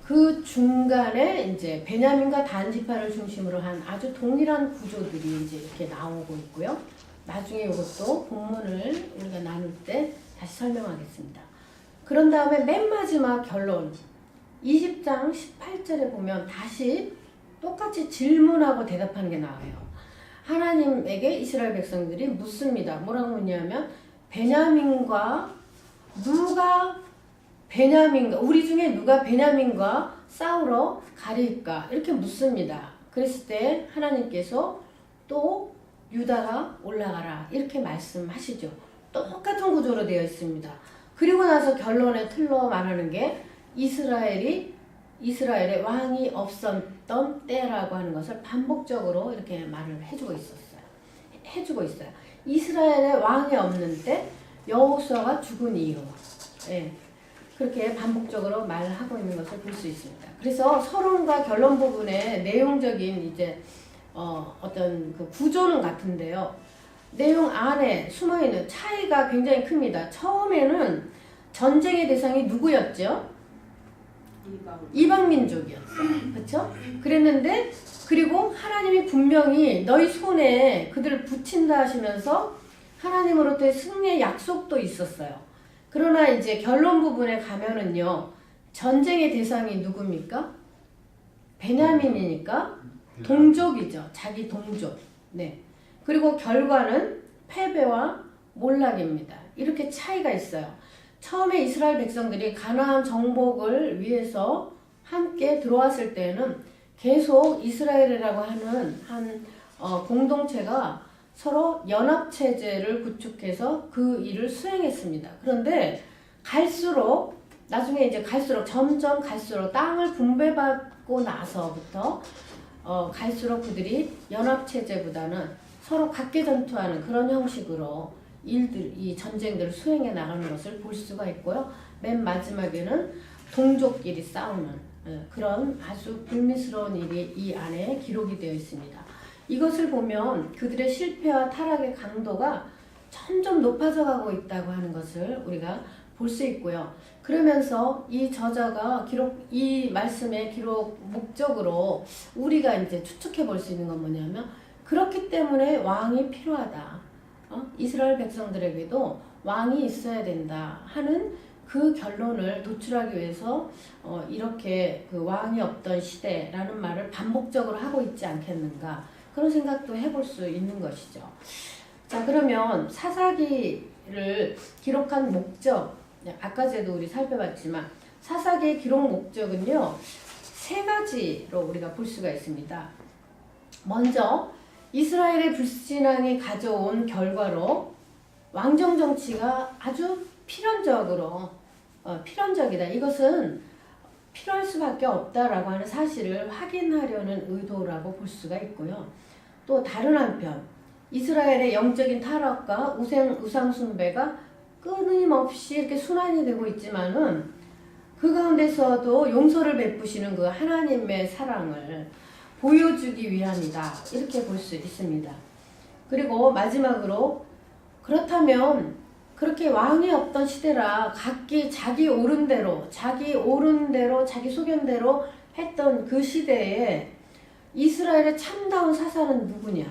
그 중간에 이제 베냐민과 단 지파를 중심으로 한 아주 동일한 구조들이 이제 이렇게 나오고 있고요. 나중에 이것도 본문을 우리가 나눌 때 다시 설명하겠습니다. 그런 다음에 맨 마지막 결론 20장 18절에 보면 다시 똑같이 질문하고 대답하는 게 나와요. 하나님에게 이스라엘 백성들이 묻습니다. 뭐라고 묻냐면 베냐민과 우리 중에 누가 베냐민과 싸우러 가리일까? 이렇게 묻습니다. 그랬을 때 하나님께서 또 유다가 올라가라 이렇게 말씀하시죠. 똑같은 구조로 되어 있습니다. 그리고 나서 결론에 틀로 말하는 게 이스라엘의 왕이 없었던 때라고 하는 것을 반복적으로 이렇게 말을 해주고 있어요. 이스라엘의 왕이 없는 때 여호수아가 죽은 이유. 예. 그렇게 반복적으로 말하고 있는 것을 볼 수 있습니다. 그래서 서론과 결론 부분의 내용적인 이제 어떤 그 구조는 같은데요. 내용 안에 숨어있는 차이가 굉장히 큽니다. 처음에는 전쟁의 대상이 누구였죠? 이방민족이었어요. 그렇죠? 그랬는데 그리고 하나님이 분명히 너희 손에 그들을 붙인다 하시면서 하나님으로부터의 승리의 약속도 있었어요. 그러나 이제 결론 부분에 가면은요. 전쟁의 대상이 누굽니까? 베냐민이니까 동족이죠. 자기 동족. 네. 그리고 결과는 패배와 몰락입니다. 이렇게 차이가 있어요. 처음에 이스라엘 백성들이 가나안 정복을 위해서 함께 들어왔을 때는 계속 이스라엘이라고 하는 공동체가 서로 연합체제를 구축해서 그 일을 수행했습니다. 그런데 나중에 점점 갈수록 땅을 분배받고 나서부터 갈수록 그들이 연합체제보다는 서로 각계전투하는 그런 형식으로 이 전쟁들을 수행해 나가는 것을 볼 수가 있고요. 맨 마지막에는 동족끼리 싸우는 그런 아주 불미스러운 일이 이 안에 기록이 되어 있습니다. 이것을 보면 그들의 실패와 타락의 강도가 점점 높아져 가고 있다고 하는 것을 우리가 볼 수 있고요. 그러면서 이 저자가 이 말씀의 기록 목적으로 우리가 이제 추측해 볼 수 있는 건 뭐냐면 그렇기 때문에 왕이 필요하다. 이스라엘 백성들에게도 왕이 있어야 된다 하는 그 결론을 도출하기 위해서 이렇게 그 왕이 없던 시대라는 말을 반복적으로 하고 있지 않겠는가. 그런 생각도 해볼 수 있는 것이죠. 자, 그러면 사사기를 기록한 목적, 아까 전에도 우리 살펴봤지만 사사기의 기록 목적은요 3가지로 우리가 볼 수가 있습니다. 먼저 이스라엘의 불신앙이 가져온 결과로 왕정 정치가 아주 필연적이다. 이것은 필요할 수밖에 없다라고 하는 사실을 확인하려는 의도라고 볼 수가 있고요. 또 다른 한편 이스라엘의 영적인 타락과 우상 숭배가 끊임없이 이렇게 순환이 되고 있지만은 그 가운데서도 용서를 베푸시는 그 하나님의 사랑을 보여주기 위함이다. 이렇게 볼 수 있습니다. 그리고 마지막으로 그렇다면 그렇게 왕이 없던 시대라 각기 자기 옳은대로 자기 소견대로 했던 그 시대에 이스라엘의 참다운 사사는 누구냐?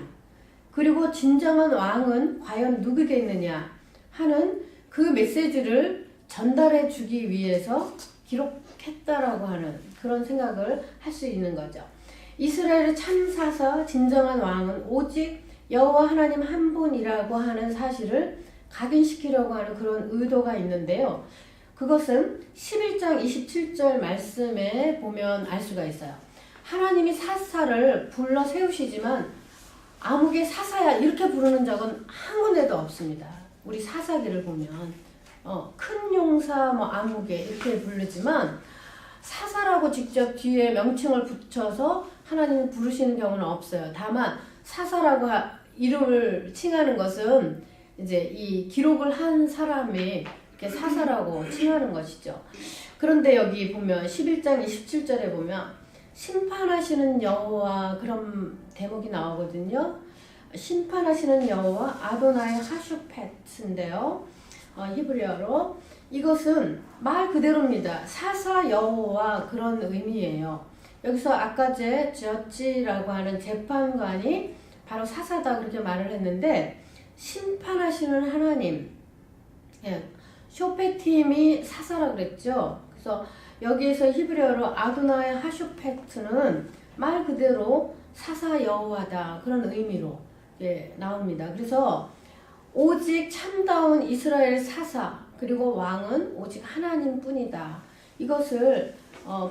그리고 진정한 왕은 과연 누구겠느냐? 하는 그 메시지를 전달해 주기 위해서 기록했다라고 하는 그런 생각을 할 수 있는 거죠. 이스라엘의 참사사 진정한 왕은 오직 여호와 하나님 한 분이라고 하는 사실을 각인시키려고 하는 그런 의도가 있는데요. 그것은 11장 27절 말씀에 보면 알 수가 있어요. 하나님이 사사를 불러 세우시지만 아무개 사사야 이렇게 부르는 적은 한 군데도 없습니다. 우리 사사기를 보면 큰 용사 아무개 이렇게 부르지만 사사라고 직접 뒤에 명칭을 붙여서 하나님을 부르시는 경우는 없어요. 다만 사사라고 이름을 칭하는 것은 이제 이 기록을 한 사람이 이렇게 사사라고 칭하는 것이죠. 그런데 여기 보면 11장 27절에 보면 심판하시는 여호와 그런 대목이 나오거든요. 심판하시는 여호와 아도나이 하슈펫인데요. 히브리어로 이것은 말 그대로입니다. 사사 여호와 그런 의미예요. 여기서 아까 저지라고 하는 재판관이 바로 사사다 그렇게 말을 했는데 심판하시는 하나님, 예, 쇼페팀이 사사라 그랬죠. 그래서 여기에서 히브리어로 아도나의 하쇼페트는 말 그대로 사사 여호와다 그런 의미로 나옵니다. 그래서 오직 참다운 이스라엘 사사 그리고 왕은 오직 하나님뿐이다. 이것을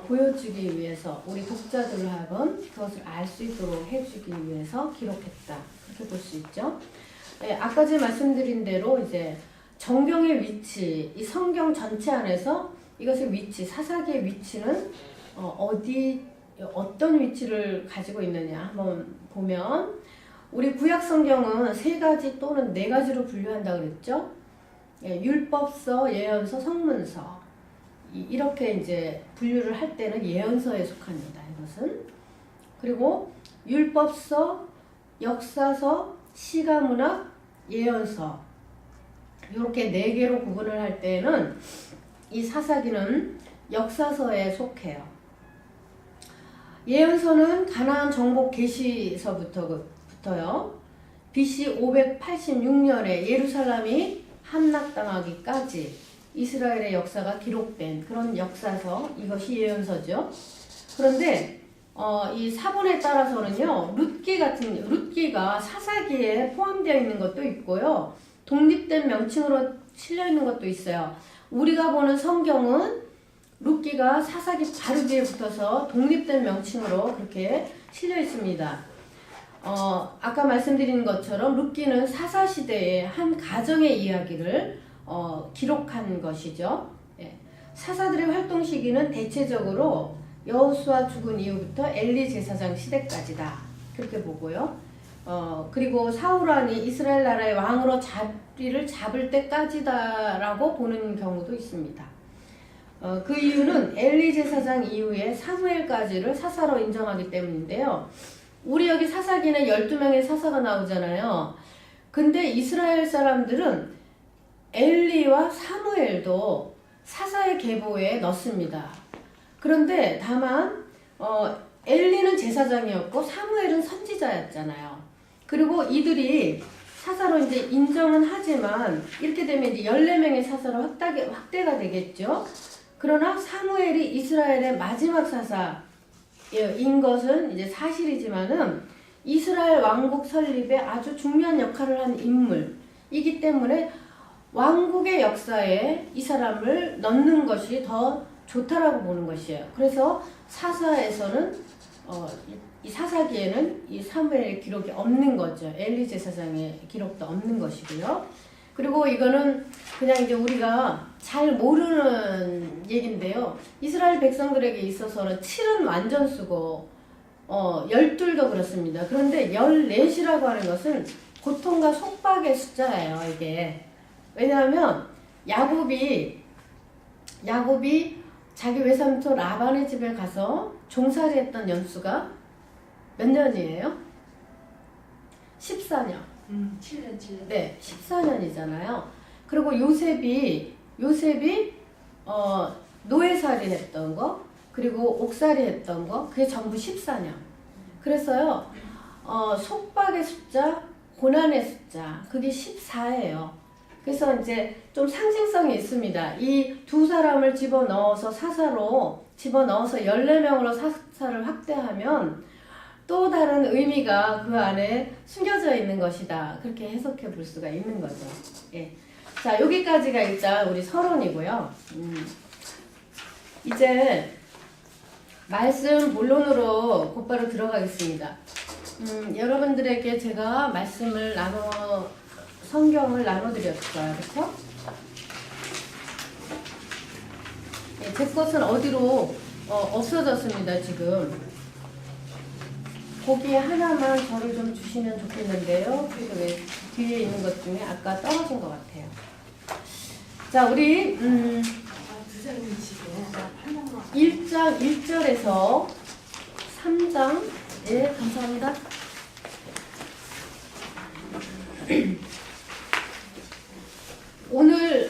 보여주기 위해서 우리 독자들로 하여금 그것을 알 수 있도록 해주기 위해서 기록했다. 그렇게 볼 수 있죠. 아까 제가 말씀드린 대로 이제 정경의 위치, 이 성경 전체 안에서 이것의 위치, 사사기의 위치는 어떤 위치를 가지고 있느냐 한번 보면 우리 구약 성경은 3가지 또는 4가지로 분류한다 그랬죠. 율법서, 예언서, 성문서 이렇게 이제 분류를 할 때는 예언서에 속합니다. 이것은 그리고 율법서, 역사서, 시가문학, 예언서 이렇게 4개로 구분을 할 때는 이 사사기는 역사서에 속해요. 예언서는 가나안 정복 계시서부터요. BC 586년에 예루살렘이 함락당하기까지 이스라엘의 역사가 기록된 그런 역사서, 이것이 예언서죠. 그런데 이 사본에 따라서는요, 룻기가 사사기에 포함되어 있는 것도 있고요, 독립된 명칭으로 실려 있는 것도 있어요. 우리가 보는 성경은 룻기가 사사기 바로 뒤에 붙어서 독립된 명칭으로 그렇게 실려 있습니다. 아까 말씀드린 것처럼 룻기는 사사시대의 한 가정의 이야기를 기록한 것이죠. 예. 사사들의 활동 시기는 대체적으로 여호수아 죽은 이후부터 엘리 제사장 시대까지다. 그렇게 보고요. 그리고 사울왕이 이스라엘 나라의 왕으로 자리를 잡을 때까지다라고 보는 경우도 있습니다. 그 이유는 엘리 제사장 이후에 사무엘까지를 사사로 인정하기 때문인데요. 우리 여기 사사기는 12명의 사사가 나오잖아요. 근데 이스라엘 사람들은 엘리와 사무엘도 사사의 계보에 넣습니다. 그런데 다만 엘리는 제사장이었고 사무엘은 선지자였잖아요. 그리고 이들이 사사로 이제 인정은 하지만 이렇게 되면 이제 14명의 사사로 확대가 되겠죠. 그러나 사무엘이 이스라엘의 마지막 사사인 것은 이제 사실이지만은 이스라엘 왕국 설립에 아주 중요한 역할을 한 인물이기 때문에 왕국의 역사에 이 사람을 넣는 것이 더 좋다라고 보는 것이에요. 그래서 사사에서는 이 사사기에는 이 사무엘의 기록이 없는 거죠. 엘리 제사장의 기록도 없는 것이고요. 그리고 이거는 그냥 이제 우리가 잘 모르는 얘긴데요. 이스라엘 백성들에게 있어서는 7은 완전수고 12도 그렇습니다. 그런데 14이라고 하는 것은 고통과 속박의 숫자예요. 이게 왜냐하면 야곱이 자기 외삼촌 라반의 집에 가서 종살이 했던 연수가 몇 년이에요? 14년. 7년. 네, 14년이잖아요. 그리고 요셉이 노예살이 했던 거, 그리고 옥살이 했던 거, 그게 전부 14년. 그래서요, 속박의 숫자, 고난의 숫자, 그게 14예요. 그래서 이제 좀 상징성이 있습니다. 이 두 사람을 사사로 집어넣어서 14명으로 사사를 확대하면 또 다른 의미가 그 안에 숨겨져 있는 것이다. 그렇게 해석해 볼 수가 있는 거죠. 예. 자, 여기까지가 일단 우리 서론이고요. 이제 말씀 본론으로 곧바로 들어가겠습니다. 여러분들에게 제가 성경을 나눠드렸어요. 그렇죠? 예, 제 것은 어디로 없어졌습니다. 지금. 거기에 하나만 저를 좀 주시면 좋겠는데요. 그리고 왜 뒤에 있는 것 중에 아까 떨어진 것 같아요. 자, 우리 1장 1절에서 3장, 예, 감사합니다. 오늘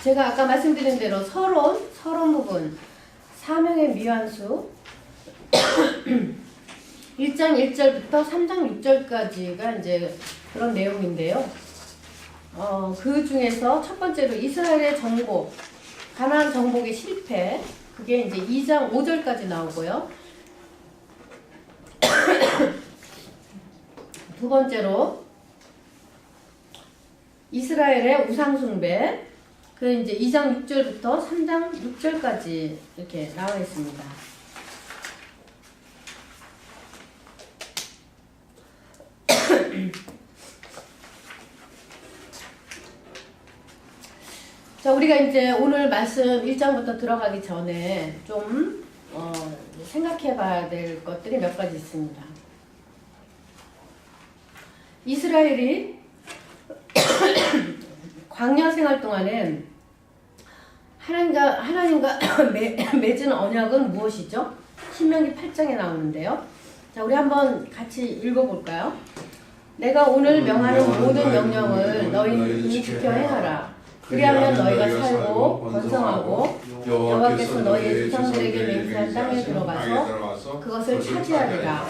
제가 아까 말씀드린 대로 서론 부분, 사명의 미완수 1장 1절부터 3장 6절까지가 이제 그런 내용인데요. 그 중에서 첫 번째로 이스라엘의 정복, 가나안 정복의 실패, 그게 이제 2장 5절까지 나오고요. 두 번째로 이스라엘의 우상숭배, 그 이제 2장 6절부터 3장 6절까지 이렇게 나와 있습니다. 자, 우리가 이제 오늘 말씀 1장부터 들어가기 전에 좀 생각해 봐야 될 것들이 몇 가지 있습니다. 이스라엘이 광야 생활 동안에 하나님과 맺은 언약은 무엇이죠? 신명기 8장에 나오는데요. 자, 우리 한번 같이 읽어볼까요? 내가 오늘 명하는 모든 명령을 너희는 지켜 행하라. 그리하면 너희가 살고 번성하고 여호와께서 너희의 조상들에게 맹세한 땅에 들어가서 그것을 차지하리라.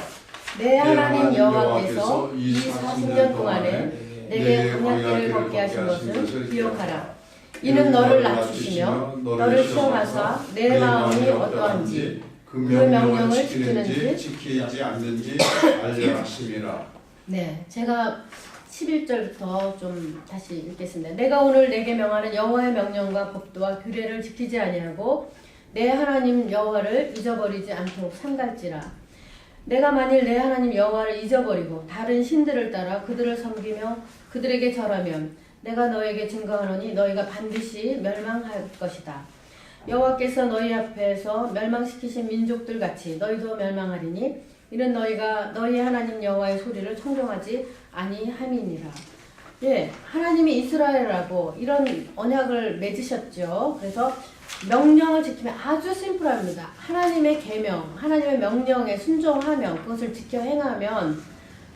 내 하나님 여호와께서 이 40년 동안에 내게 광야길을 걷게 하신 것을 기억하라. 이는 너를 낮추시며 너를 시험하사 내 마음이 어떠한지 그 명령을 지키는지 지키지 않는지 알려 하심이라. 네, 제가 11절부터 좀 다시 읽겠습니다. 내가 오늘 내게 명하는 여호와의 명령과 법도와 규례를 지키지 아니하고 내 하나님 여호와를 잊어버리지 않도록 삼갈지라. 내가 만일 내 하나님 여호와를 잊어버리고 다른 신들을 따라 그들을 섬기며 그들에게 절하면 내가 너에게 증거하노니 너희가 반드시 멸망할 것이다. 여호와께서 너희 앞에서 멸망시키신 민족들 같이 너희도 멸망하리니 이는 너희가 너희 하나님 여호와의 소리를 청종하지 아니함이니라. 예, 하나님이 이스라엘하고 이런 언약을 맺으셨죠. 그래서 명령을 지키면 아주 심플합니다. 하나님의 계명, 하나님의 명령에 순종하면 그것을 지켜 행하면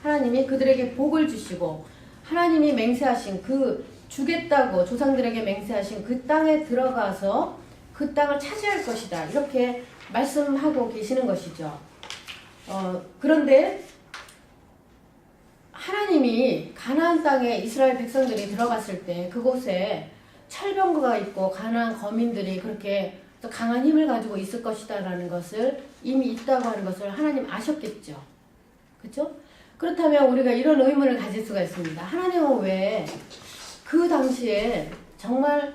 하나님이 그들에게 복을 주시고 하나님이 맹세하신 그 주겠다고 조상들에게 맹세하신 그 땅에 들어가서 그 땅을 차지할 것이다. 이렇게 말씀하고 계시는 것이죠. 그런데 하나님이 가나안 땅에 이스라엘 백성들이 들어갔을 때 그곳에 철병거가 있고 가나안 거민들이 그렇게 강한 힘을 가지고 있을 것이다 라는 것을 이미 있다고 하는 것을 하나님 아셨겠죠. 그렇죠? 그렇다면 우리가 이런 의문을 가질 수가 있습니다. 하나님은 왜 그 당시에 정말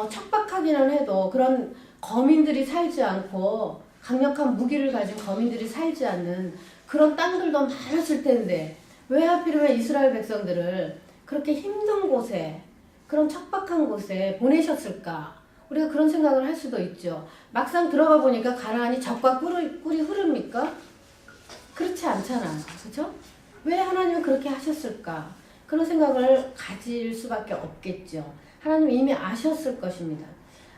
척박하기는 해도 그런 거민들이 살지 않고 강력한 무기를 가진 거민들이 살지 않는 그런 땅들도 많았을 텐데 왜 하필이면 이스라엘 백성들을 그렇게 힘든 곳에 그런 척박한 곳에 보내셨을까? 우리가 그런 생각을 할 수도 있죠. 막상 들어가 보니까 가나안이 적과 꿀이 흐릅니까? 그렇지 않잖아요. 그렇죠? 왜 하나님은 그렇게 하셨을까? 그런 생각을 가질 수밖에 없겠죠. 하나님은 이미 아셨을 것입니다.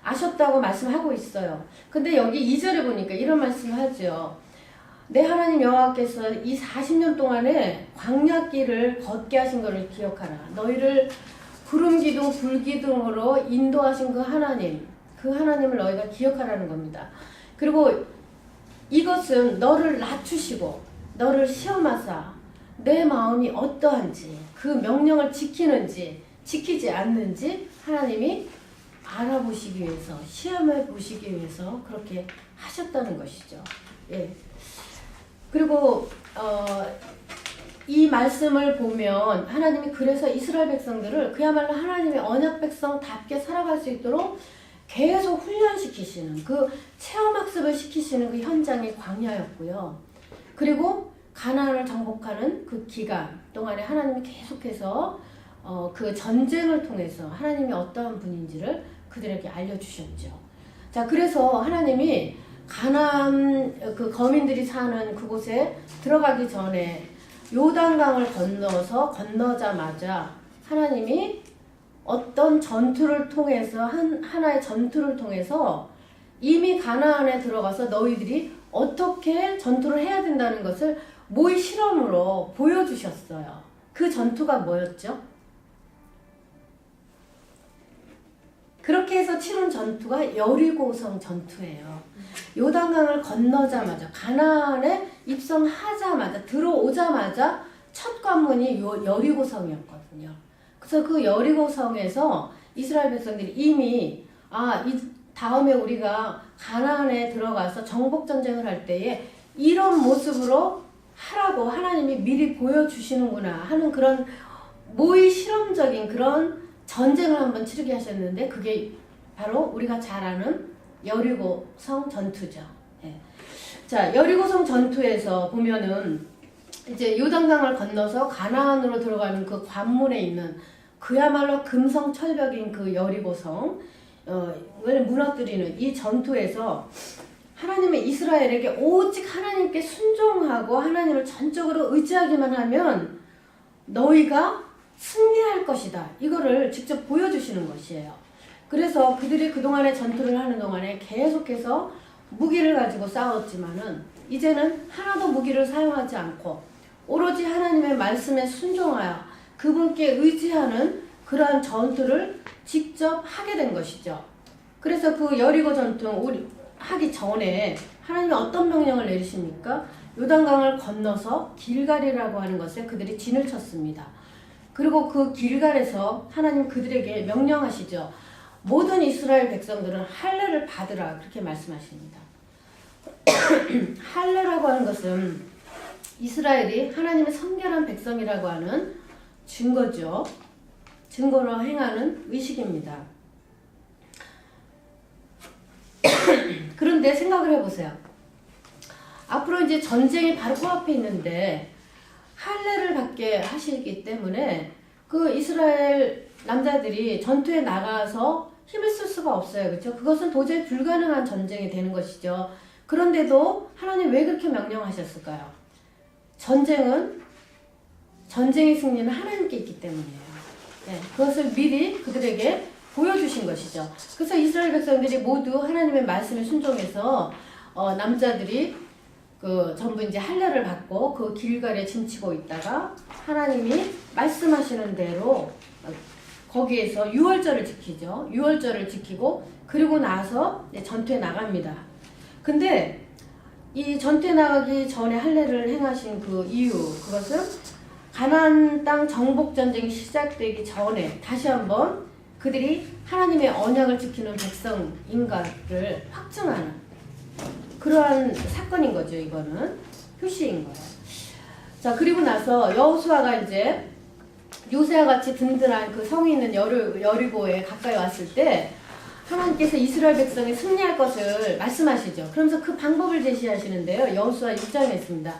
아셨다고 말씀하고 있어요. 근데 여기 2절에 보니까 이런 말씀을 하죠. 내 하나님 여호와께서 이 40년 동안에 광야길을 걷게 하신 것을 기억하라. 너희를 구름기둥 불기둥으로 인도하신 그 하나님을 너희가 기억하라는 겁니다. 그리고 이것은 너를 낮추시고 너를 시험하사 내 마음이 어떠한지 그 명령을 지키는지 지키지 않는지 하나님이 알아보시기 위해서 시험해 보시기 위해서 그렇게 하셨다는 것이죠. 예. 그리고 이 말씀을 보면 하나님이 그래서 이스라엘 백성들을 그야말로 하나님의 언약 백성답게 살아갈 수 있도록 계속 훈련시키시는 그 체험학습을 시키시는 그 현장이 광야였고요. 그리고 가나안을 정복하는 그 기간 동안에 하나님이 계속해서 그 전쟁을 통해서 하나님이 어떠한 분인지를 그들에게 알려주셨죠. 자, 그래서 하나님이 가나안 그 거민들이 사는 그곳에 들어가기 전에 요단강을 건너자마자 하나님이 어떤 전투를 통해서 하나의 전투를 통해서 이미 가나안에 들어가서 너희들이 어떻게 전투를 해야 된다는 것을 모의 실험으로 보여주셨어요. 그 전투가 뭐였죠? 그렇게 해서 치른 전투가 여리고성 전투예요. 요단강을 건너자마자 가나안에 입성하자마자 들어오자마자 첫 관문이 여리고성이었거든요. 그래서 그 여리고성에서 이스라엘 백성들이 이미 이 다음에 우리가 가나안에 들어가서 정복 전쟁을 할 때에 이런 모습으로 하라고 하나님이 미리 보여주시는구나 하는 그런 모의 실험적인 그런 전쟁을 한번 치르게 하셨는데 그게 바로 우리가 잘 아는 여리고성 전투죠. 예. 자, 여리고성 전투에서 보면은 이제 요단강을 건너서 가나안으로 들어가는 그 관문에 있는 그야말로 금성철벽인 그 여리고성을 무너뜨리는 이 전투에서 하나님의 이스라엘에게 오직 하나님께 순종하고 하나님을 전적으로 의지하기만 하면 너희가 승리할 것이다. 이거를 직접 보여주시는 것이에요. 그래서 그들이 그동안에 전투를 하는 동안에 계속해서 무기를 가지고 싸웠지만은 이제는 하나도 무기를 사용하지 않고 오로지 하나님의 말씀에 순종하여 그분께 의지하는 그러한 전투를 직접 하게 된 것이죠. 그래서 그 여리고 전투 하기 전에 하나님이 어떤 명령을 내리십니까? 요단강을 건너서 길갈이라고 하는 것에 그들이 진을 쳤습니다. 그리고 그 길갈에서 하나님 그들에게 명령하시죠. 모든 이스라엘 백성들은 할례를 받으라 그렇게 말씀하십니다. 할례라고 하는 것은 이스라엘이 하나님의 성결한 백성이라고 하는 증거죠. 증거로 행하는 의식입니다. 그런데 생각을 해보세요. 앞으로 이제 전쟁이 바로 코앞에 있는데 할례를 받게 하시기 때문에 그 이스라엘 남자들이 전투에 나가서 힘을 쓸 수가 없어요. 그렇죠? 그것은 도저히 불가능한 전쟁이 되는 것이죠. 그런데도 하나님 왜 그렇게 명령하셨을까요? 전쟁의 승리는 하나님께 있기 때문이에요. 네, 그것을 미리 그들에게 보여주신 것이죠. 그래서 이스라엘 백성들이 모두 하나님의 말씀에 순종해서 남자들이 전부 이제 할례를 받고 그 길갈에 짐치고 있다가 하나님이 말씀하시는 대로 거기에서 유월절을 지키죠. 유월절을 지키고 그리고 나서 전투에 나갑니다. 근데 이 전투에 나가기 전에 할례를 행하신 그 이유, 그것은 가나안 땅 정복 전쟁이 시작되기 전에 다시 한번 그들이 하나님의 언약을 지키는 백성인가를 확증하는 그러한 사건인 거죠. 이거는 표시인 거예요. 자, 그리고 나서 여호수아가 이제 요새와 같이 든든한 그 성이 있는 여리고에 가까이 왔을 때 하나님께서 이스라엘 백성이 승리할 것을 말씀하시죠. 그러면서 그 방법을 제시하시는데요. 여호수아 6장에 있습니다.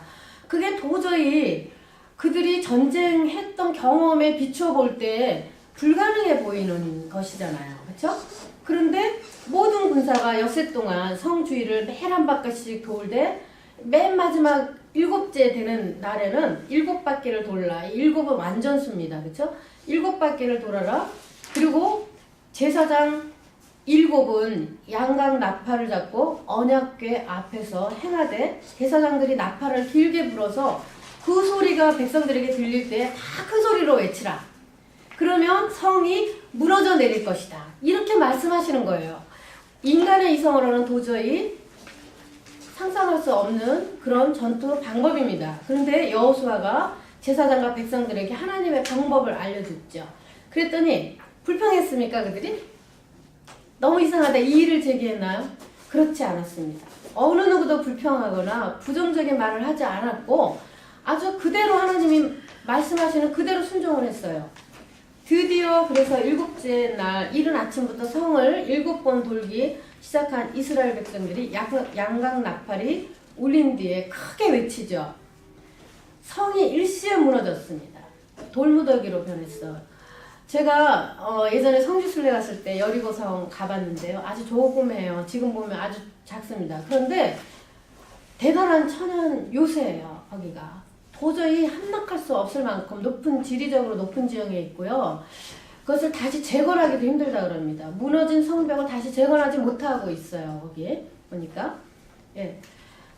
그게 도저히 그들이 전쟁했던 경험에 비추어 볼 때 불가능해 보이는 것이잖아요. 그렇죠? 그런데 모든 군사가 엿새 동안 성 주위를 매일 한 바퀴씩 돌되 맨 마지막 7째 되는 날에는 7바퀴를 돌라. 7은 완전수입니다. 그렇죠? 7바퀴를 돌아라. 그리고 제사장 7은 양각 나팔을 잡고 언약궤 앞에서 행하되 제사장들이 나팔을 길게 불어서 그 소리가 백성들에게 들릴 때 다 큰 소리로 외치라. 그러면 성이 무너져 내릴 것이다. 이렇게 말씀하시는 거예요. 인간의 이성으로는 도저히 상상할 수 없는 그런 전투 방법입니다. 그런데 여호수아가 제사장과 백성들에게 하나님의 방법을 알려줬죠. 그랬더니 불평했습니까 그들이? 너무 이상하다 이 일을 제기했나요? 그렇지 않았습니다. 어느 누구도 불평하거나 부정적인 말을 하지 않았고 아주 그대로 하나님이 말씀하시는 그대로 순종을 했어요. 드디어 그래서 7째 날 이른 아침부터 성을 7번 돌기 시작한 이스라엘 백성들이 양각 나팔이 울린 뒤에 크게 외치죠. 성이 일시에 무너졌습니다. 돌무더기로 변했어요. 제가 예전에 성지순례 갔을 때 여리고성 가봤는데요. 아주 조그매요. 지금 보면 아주 작습니다. 그런데 대단한 천연 요새예요. 거기가. 도저히 함락할 수 없을 만큼 지리적으로 높은 지형에 있고요. 그것을 다시 재건하기도 힘들다 그럽니다. 무너진 성벽을 다시 재건하지 못하고 있어요. 거기에 보니까. 예.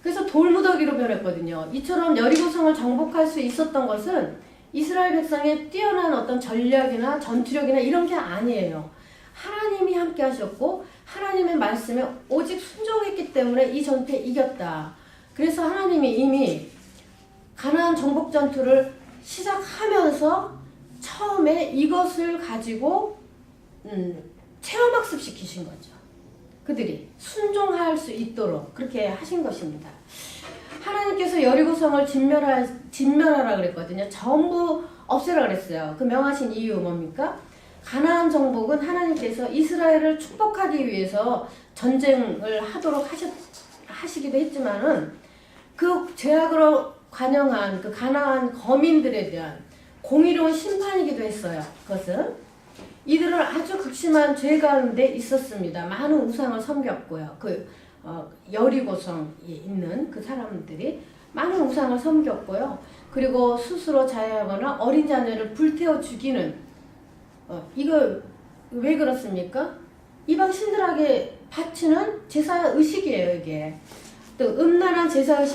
그래서 돌무더기로 변했거든요. 이처럼 여리고성을 정복할 수 있었던 것은 이스라엘 백성의 뛰어난 어떤 전략이나 전투력이나 이런 게 아니에요. 하나님이 함께 하셨고 하나님의 말씀에 오직 순종했기 때문에 이 전투에 이겼다. 그래서 하나님이 이미 가나안 정복 전투를 시작하면서 처음에 이것을 가지고 체험학습 시키신 거죠. 그들이 순종할 수 있도록 그렇게 하신 것입니다. 하나님께서 여리고성을 진멸하라 그랬거든요. 전부 없애라 그랬어요. 그 명하신 이유 뭡니까? 가나안 정복은 하나님께서 이스라엘을 축복하기 위해서 전쟁을 하도록 하시기도 했지만은 그 죄악으로 관영한 그 가나안 거민들에 대한 공의로운 심판이기도 했어요. 그것은 이들은 아주 극심한 죄 가운데 있었습니다. 많은 우상을 섬겼고요. 여리고성에 있는 그 사람들이 많은 우상을 섬겼고요. 그리고 스스로 자해하거나 어린 자녀를 불태워 죽이는 이거 왜 그렇습니까? 이방 신들에게 바치는 제사 의식이에요, 이게. 또 음란한 제사 의식을